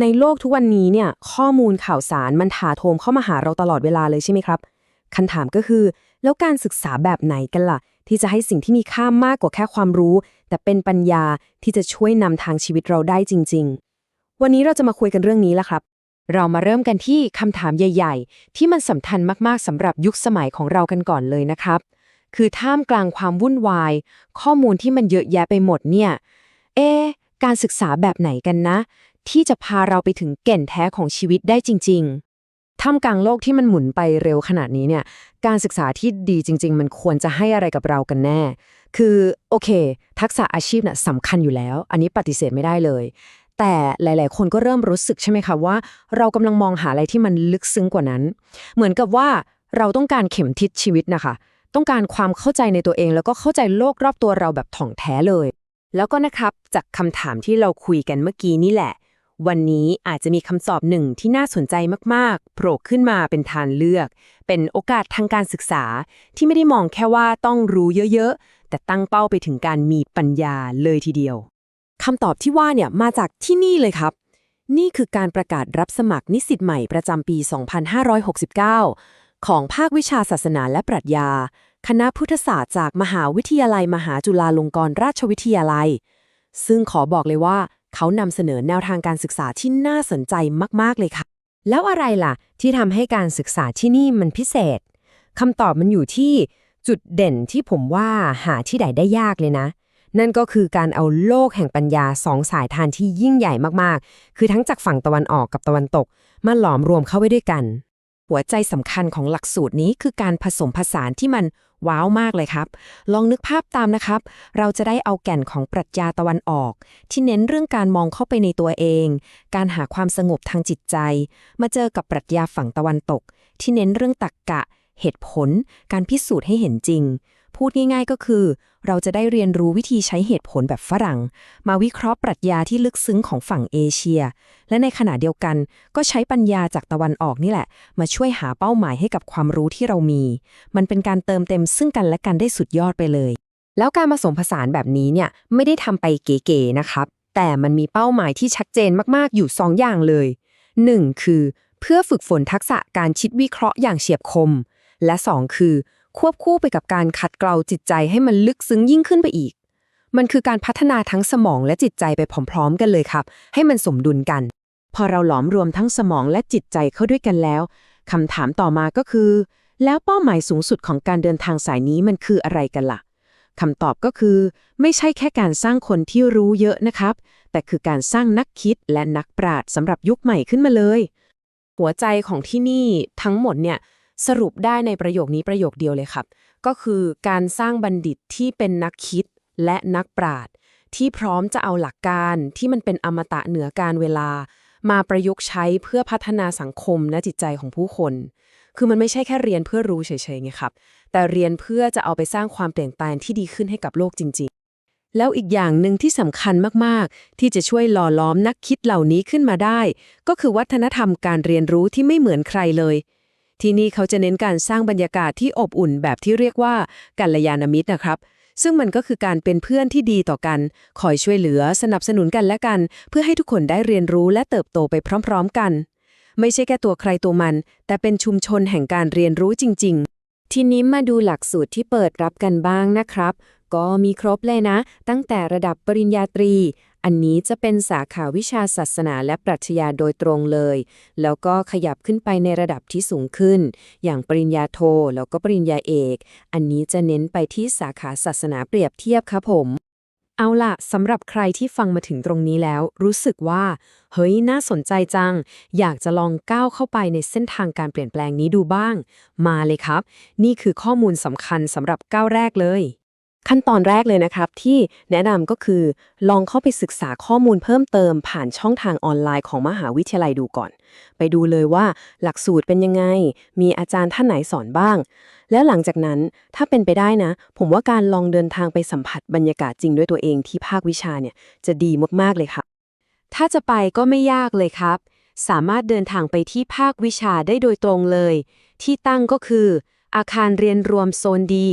ในโลกทุกวันนี้เนี่ยข้อมูลข่าวสารมันถาโถมเข้ามาหาเราตลอดเวลาเลยใช่ไหมครับคำถามก็คือแล้วการศึกษาแบบไหนกันล่ะที่จะให้สิ่งที่มีค่ามากกว่าแค่ความรู้แต่เป็นปัญญาที่จะช่วยนำทางชีวิตเราได้จริงๆวันนี้เราจะมาคุยกันเรื่องนี้ละครับเรามาเริ่มกันที่คำถามใหญ่ๆที่มันสำคัญมากๆสำหรับยุคสมัยของเรากันก่อนเลยนะครับคือท่ามกลางความวุ่นวายข้อมูลที่มันเยอะแยะไปหมดเนี่ยเอ๊ะการศึกษาแบบไหนกันนะที่จะพาเราไปถึงแก่นแท้ของชีวิตได้จริงๆท่ามกลางโลกที่มันหมุนไปเร็วขนาดนี้เนี่ยการศึกษาที่ดีจริงๆมันควรจะให้อะไรกับเรากันแน่คือโอเคทักษะอาชีพน่ะสำคัญอยู่แล้วอันนี้ปฏิเสธไม่ได้เลยแต่หลายๆคนก็เริ่มรู้สึกใช่ไหมคะว่าเรากำลังมองหาอะไรที่มันลึกซึ้งกว่านั้นเหมือนกับว่าเราต้องการเข็มทิศชีวิตนะคะต้องการความเข้าใจในตัวเองแล้วก็เข้าใจโลกรอบตัวเราแบบถ่องแท้เลยแล้วก็นะครับจากคำถามที่เราคุยกันเมื่อกี้นี่แหละวันนี้อาจจะมีคำตอบหนึ่งที่น่าสนใจมากๆโผล่ขึ้นมาเป็นทางเลือกเป็นโอกาสทางการศึกษาที่ไม่ได้มองแค่ว่าต้องรู้เยอะๆแต่ตั้งเป้าไปถึงการมีปัญญาเลยทีเดียวคำตอบที่ว่าเนี่ยมาจากที่นี่เลยครับนี่คือการประกาศรับสมัครนิสิตใหม่ประจำปี 2569 ของภาควิชาศาสนาและปรัชญาคณะพุทธศาสตร์จากมหาวิทยาลัยมหาจุฬาลงกรณราชวิทยาลัยซึ่งขอบอกเลยว่าเขานำเสนอแนวทางการศึกษาที่น่าสนใจมากๆเลยค่ะแล้วอะไรล่ะที่ทำให้การศึกษาที่นี่มันพิเศษคำตอบมันอยู่ที่จุดเด่นที่ผมว่าหาที่ใดได้ยากเลยนะนั่นก็คือการเอาโลกแห่งปัญญาสองสายทานที่ยิ่งใหญ่มากๆคือทั้งจากฝั่งตะวันออกกับตะวันตกมาหลอมรวมเข้าไว้ด้วยกันหัวใจสำคัญของหลักสูตรนี้คือการผสมผสานที่มันว้าวมากเลยครับลองนึกภาพตามนะครับเราจะได้เอาแก่นของปรัชญาตะวันออกที่เน้นเรื่องการมองเข้าไปในตัวเองการหาความสงบทางจิตใจมาเจอกับปรัชญาฝั่งตะวันตกที่เน้นเรื่องตรรกะเหตุผลการพิสูจน์ให้เห็นจริงพูดง่ายๆก็คือเราจะได้เรียนรู้วิธีใช้เหตุผลแบบฝรั่งมาวิเคราะห์ปรัชญาที่ลึกซึ้งของฝั่งเอเชียและในขณะเดียวกันก็ใช้ปัญญาจากตะวันออกนี่แหละมาช่วยหาเป้าหมายให้กับความรู้ที่เรามีมันเป็นการเติมเต็มซึ่งกันและกันได้สุดยอดไปเลยแล้วการผสมผสานแบบนี้เนี่ยไม่ได้ทำไปเก๋ๆนะครับแต่มันมีเป้าหมายที่ชัดเจนมากๆอยู่2 อย่างเลย1คือเพื่อฝึกฝนทักษะการคิดวิเคราะห์อย่างเฉียบคมและ2คือควบคู่ไปกับการขัดเกลาจิตใจให้มันลึกซึ้งยิ่งขึ้นไปอีกมันคือการพัฒนาทั้งสมองและจิตใจไปพร้อมๆกันเลยครับให้มันสมดุลกันพอเราหลอมรวมทั้งสมองและจิตใจเข้าด้วยกันแล้วคำถามต่อมาก็คือแล้วเป้าหมายสูงสุดของการเดินทางสายนี้มันคืออะไรกันล่ะคำตอบก็คือไม่ใช่แค่การสร้างคนที่รู้เยอะนะครับแต่คือการสร้างนักคิดและนักปราชญ์สำหรับยุคใหม่ขึ้นมาเลยหัวใจของที่นี่ทั้งหมดเนี่ยสรุปได้ในประโยคนี้ประโยคเดียวเลยครับก็คือการสร้างบัณฑิตที่เป็นนักคิดและนักปราชญ์ที่พร้อมจะเอาหลักการที่มันเป็นอมตะเหนือการเวลามาประยุกต์ใช้เพื่อพัฒนาสังคมและจิตใจของผู้คนคือมันไม่ใช่แค่เรียนเพื่อรู้เฉยๆไงครับแต่เรียนเพื่อจะเอาไปสร้างความเปลี่ยนแปลงที่ดีขึ้นให้กับโลกจริงๆแล้วอีกอย่างหนึ่งที่สำคัญมากๆที่จะช่วยหล่อล้อมนักคิดเหล่านี้ขึ้นมาได้ก็คือวัฒนธรรมการเรียนรู้ที่ไม่เหมือนใครเลยที่นี่เขาจะเน้นการสร้างบรรยากาศที่อบอุ่นแบบที่เรียกว่ากัลยาณมิตรนะครับซึ่งมันก็คือการเป็นเพื่อนที่ดีต่อกันคอยช่วยเหลือสนับสนุนกันและกันเพื่อให้ทุกคนได้เรียนรู้และเติบโตไปพร้อมๆกันไม่ใช่แค่ตัวใครตัวมันแต่เป็นชุมชนแห่งการเรียนรู้จริงๆทีนี้มาดูหลักสูตรที่เปิดรับกันบ้างนะครับก็มีครบเลยนะตั้งแต่ระดับปริญญาตรีอันนี้จะเป็นสาขาวิชาศาสนาและปรัชญาโดยตรงเลยแล้วก็ขยับขึ้นไปในระดับที่สูงขึ้นอย่างปริญญาโทแล้วก็ปริญญาเอกอันนี้จะเน้นไปที่สาขาศาสนาเปรียบเทียบครับผมเอาล่ะสำหรับใครที่ฟังมาถึงตรงนี้แล้วรู้สึกว่าเฮ้ยน่าสนใจจังอยากจะลองก้าวเข้าไปในเส้นทางการเปลี่ยนแปลงนี้ดูบ้างมาเลยครับนี่คือข้อมูลสำคัญสำหรับก้าวแรกเลยขั้นตอนแรกเลยนะครับที่แนะนำก็คือลองเข้าไปศึกษาข้อมูลเพิ่มเติมผ่านช่องทางออนไลน์ของมหาวิทยาลัยดูก่อนไปดูเลยว่าหลักสูตรเป็นยังไงมีอาจารย์ท่านไหนสอนบ้างแล้วหลังจากนั้นถ้าเป็นไปได้นะผมว่าการลองเดินทางไปสัมผัสบรรยากาศจริงด้วยตัวเองที่ภาควิชาเนี่ยจะดีมากๆเลยครับถ้าจะไปก็ไม่ยากเลยครับสามารถเดินทางไปที่ภาควิชาได้โดยตรงเลยที่ตั้งก็คืออาคารเรียนรวมโซนดี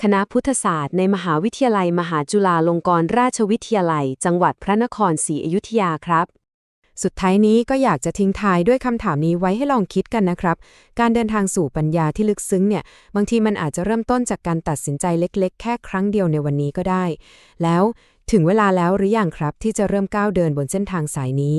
คณะพุทธศาสตร์ในมหาวิทยาลัยมหาจุฬาลงกรณราชวิทยาลัยจังหวัดพระนครศรีอยุธยาครับ สุดท้ายนี้ก็อยากจะทิ้งท้ายด้วยคำถามนี้ไว้ให้ลองคิดกันนะครับการเดินทางสู่ปัญญาที่ลึกซึ้งเนี่ยบางทีมันอาจจะเริ่มต้นจากการตัดสินใจเล็กๆแค่ครั้งเดียวในวันนี้ก็ได้แล้วถึงเวลาแล้วหรือยังครับที่จะเริ่มก้าวเดินบนเส้นทางสายนี้